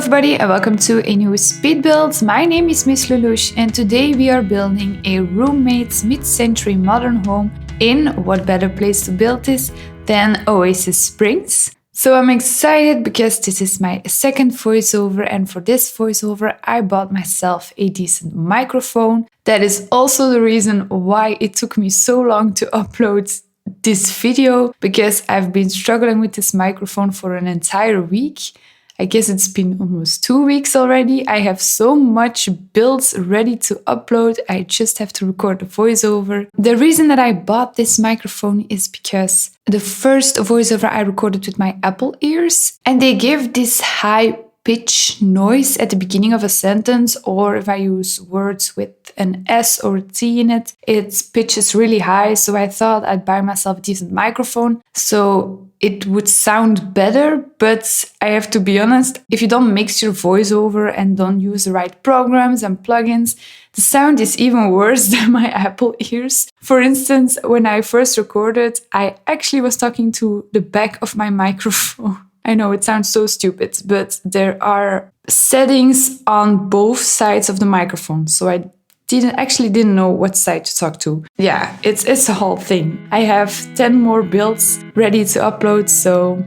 everybody and welcome to a new speed build. My name is Miss Lelouch and today we are building a roommate's mid-century modern home in what better place to build this than Oasis Springs. So I'm excited because this is my second voiceover, and for this voiceover I bought myself a decent microphone. That is also the reason why it took me so long to upload this video, because I've been struggling with this microphone for an entire week. I guess it's been almost 2 weeks already. I have so much builds ready to upload. I just have to record the voiceover. The reason that I bought this microphone is because the first voiceover I recorded with my Apple ears, and they give this high pitch noise at the beginning of a sentence, or if I use words with an S or a T in it, its pitch is really high. So I thought I'd buy myself a decent microphone so it would sound better. But I have to be honest, if you don't mix your voiceover and don't use the right programs and plugins, the sound is even worse than my Apple ears. For instance, when I first recorded, I actually was talking to the back of my microphone. I know it sounds so stupid, but there are settings on both sides of the microphone. So I didn't know what side to talk to. Yeah, it's a whole thing. I have 10 more builds ready to upload, so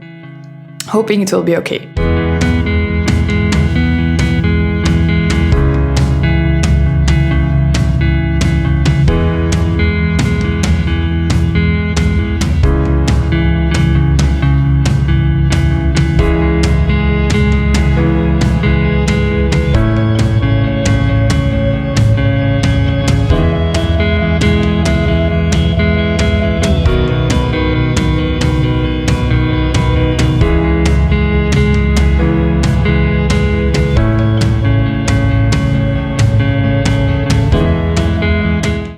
hoping it will be okay.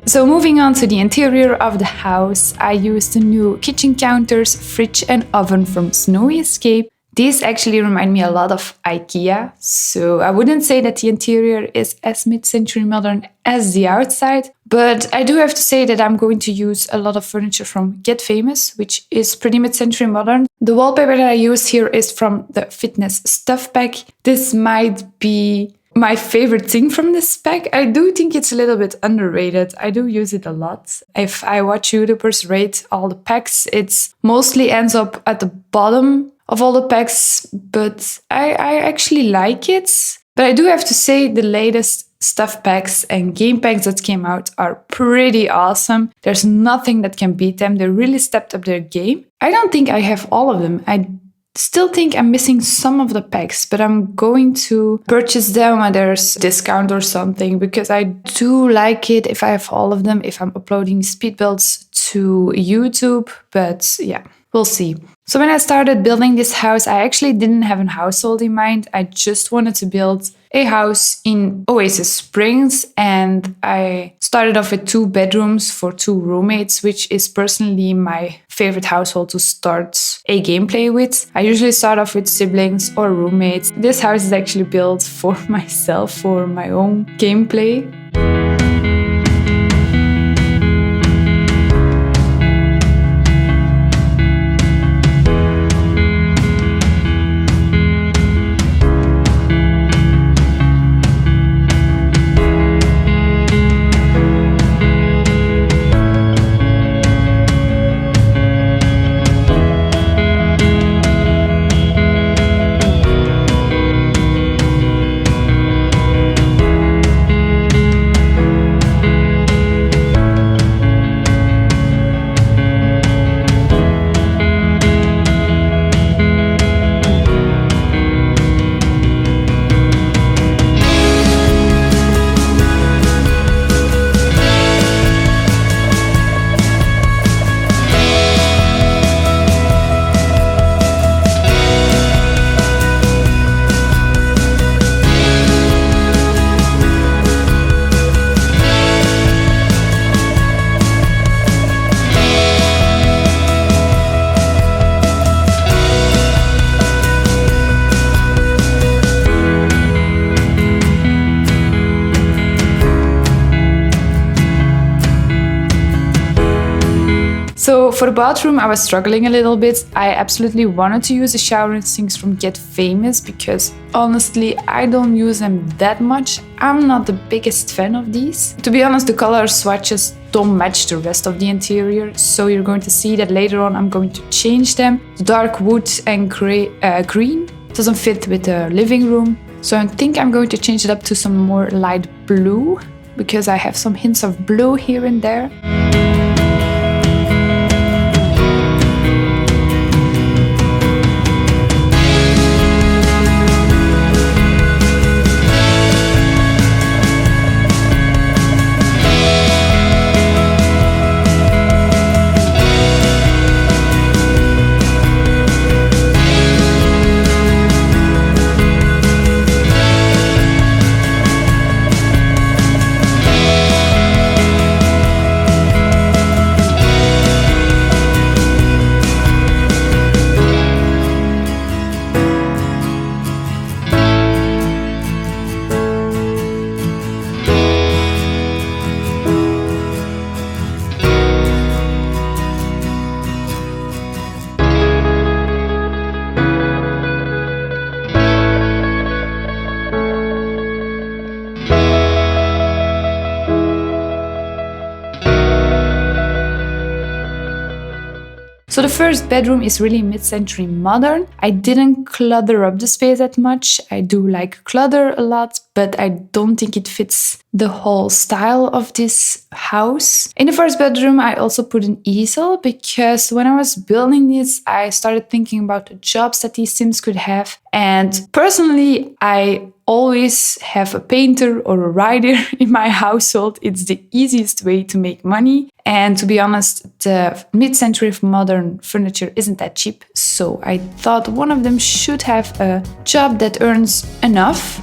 So moving on to the interior of the house, I used the new kitchen counters, fridge and oven from Snowy Escape. These actually remind me a lot of IKEA, so I wouldn't say that the interior is as mid-century modern as the outside, but I do have to say that I'm going to use a lot of furniture from Get Famous, which is pretty mid-century modern. The wallpaper that I used here is from the Fitness Stuff Pack. This might be my favorite thing from this pack. I do think it's a little bit underrated. I do use it a lot. If I watch YouTubers rate all the packs, it mostly ends up at the bottom of all the packs, but I actually like it. But I do have to say the latest stuff packs and game packs that came out are pretty awesome. There's nothing that can beat them. They really stepped up their game. I don't think I have all of them. I still think I'm missing some of the packs, but I'm going to purchase them when there's discount or something, because I do like it if I have all of them, if I'm uploading speed builds to YouTube. But yeah, we'll see. So when I started building this house, I actually didn't have a household in mind. I just wanted to build a house in Oasis Springs, and I started off with 2 bedrooms for 2 roommates, which is personally my favorite household to start a gameplay with. I usually start off with siblings or roommates. This house is actually built for myself, for my own gameplay. So for the bathroom, I was struggling a little bit. I absolutely wanted to use the shower and sinks from Get Famous because honestly, I don't use them that much. I'm not the biggest fan of these. To be honest, the color swatches don't match the rest of the interior, so you're going to see that later on I'm going to change them. The dark wood and green doesn't fit with the living room, so I think I'm going to change it up to some more light blue because I have some hints of blue here and there. So the first bedroom is really mid-century modern. I didn't clutter up the space that much. I do like clutter a lot, but I don't think it fits the whole style of this house. In the first bedroom, I also put an easel because when I was building this, I started thinking about the jobs that these Sims could have. And personally, I always have a painter or a writer in my household. It's the easiest way to make money. And to be honest, the mid-century modern furniture isn't that cheap. So I thought one of them should have a job that earns enough.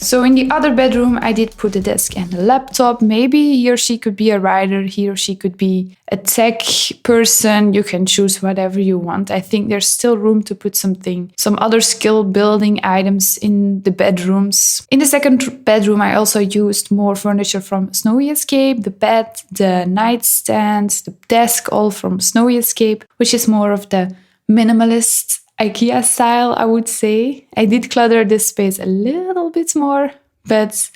So in the other bedroom, I did put a desk and a laptop. Maybe he or she could be a writer, he or she could be a tech person. You can choose whatever you want. I think there's still room to put some other skill building items in the bedrooms. In the second bedroom, I also used more furniture from Snowy Escape, the bed, the nightstand, the desk, all from Snowy Escape, which is more of the minimalist IKEA style, I would say. I did clutter this space a little bit more, but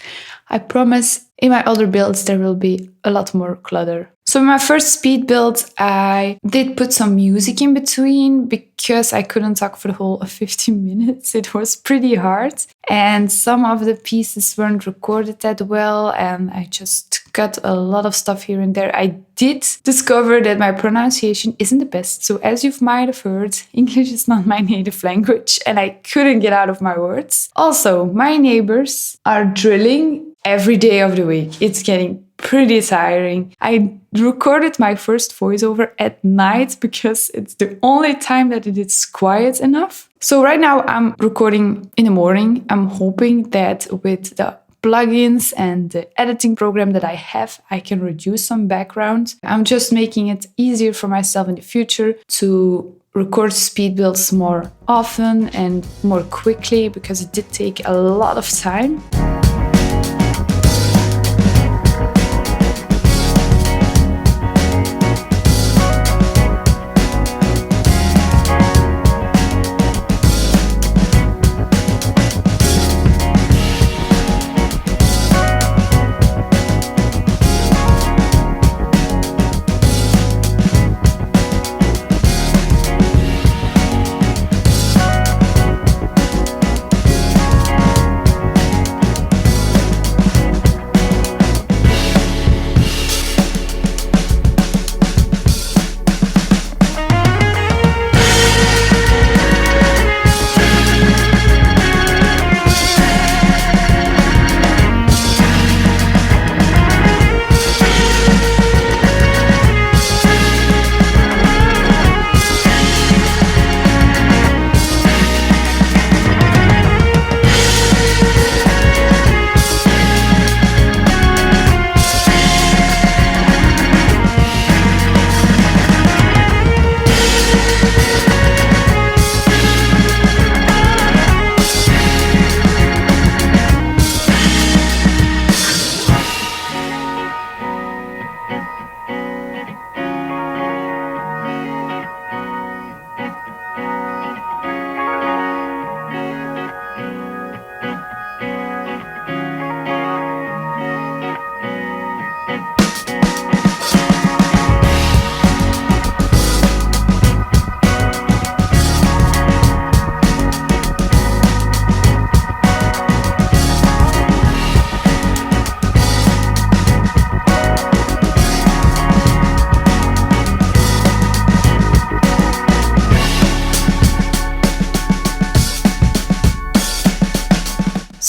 I promise in my other builds there will be a lot more clutter. So in my first speed build, I did put some music in between because I couldn't talk for the whole of 15 minutes. It was pretty hard. And some of the pieces weren't recorded that well, and I just cut a lot of stuff here and there. I did discover that my pronunciation isn't the best. So as you might have heard, English is not my native language, and I couldn't get out of my words. Also, my neighbors are drilling every day of the week. It's getting pretty tiring. I recorded my first voiceover at night because it's the only time that it is quiet enough. So right now I'm recording in the morning. I'm hoping that with the plugins and the editing program that I have, I can reduce some background. I'm just making it easier for myself in the future to record speed builds more often and more quickly because it did take a lot of time.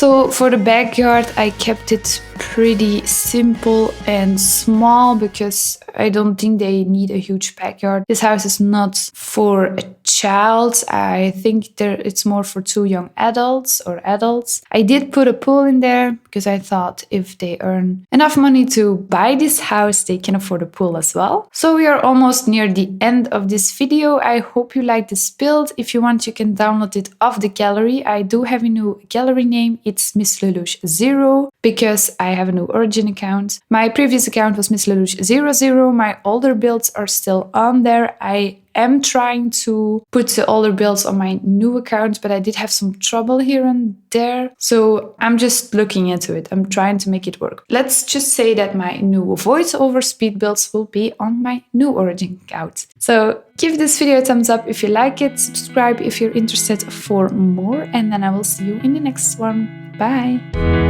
So for the backyard, I kept it pretty simple and small because I don't think they need a huge backyard. This house is not for a child. I think it's more for 2 young adults or adults. I did put a pool in there because I thought if they earn enough money to buy this house, they can afford a pool as well. So we are almost near the end of this video. I hope you like this build. If you want, you can download it off the gallery. I do have a new gallery name. It's Miss Lelouch 0 because I have a new Origin account. My previous account was Miss Lelouch 00. My older builds are still on there. I am trying to put the older builds on my new account, but I did have some trouble here and there. So I'm just looking into it. I'm trying to make it work. Let's just say that my new voiceover speed builds will be on my new Origin account. So give this video a thumbs up if you like it. Subscribe if you're interested for more. And then I will see you in the next one. Bye!